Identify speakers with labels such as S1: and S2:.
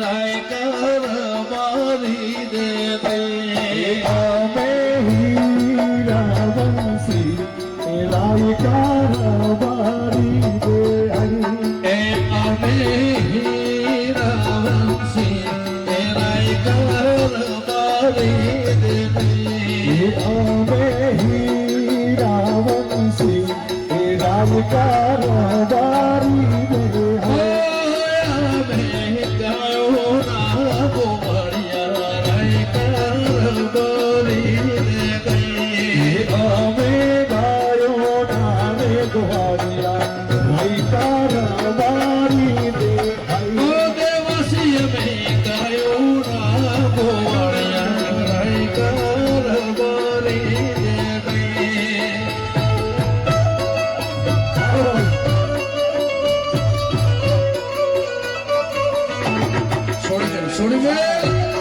S1: રાય કર મારી દે
S2: અમે હીરા વંશી રાય કારવારી દે
S1: એ અમે હીરા વંશી રાય કર મારી દે
S2: અમે હીરા વંશી રાય કારવારી દે
S1: છોડી દે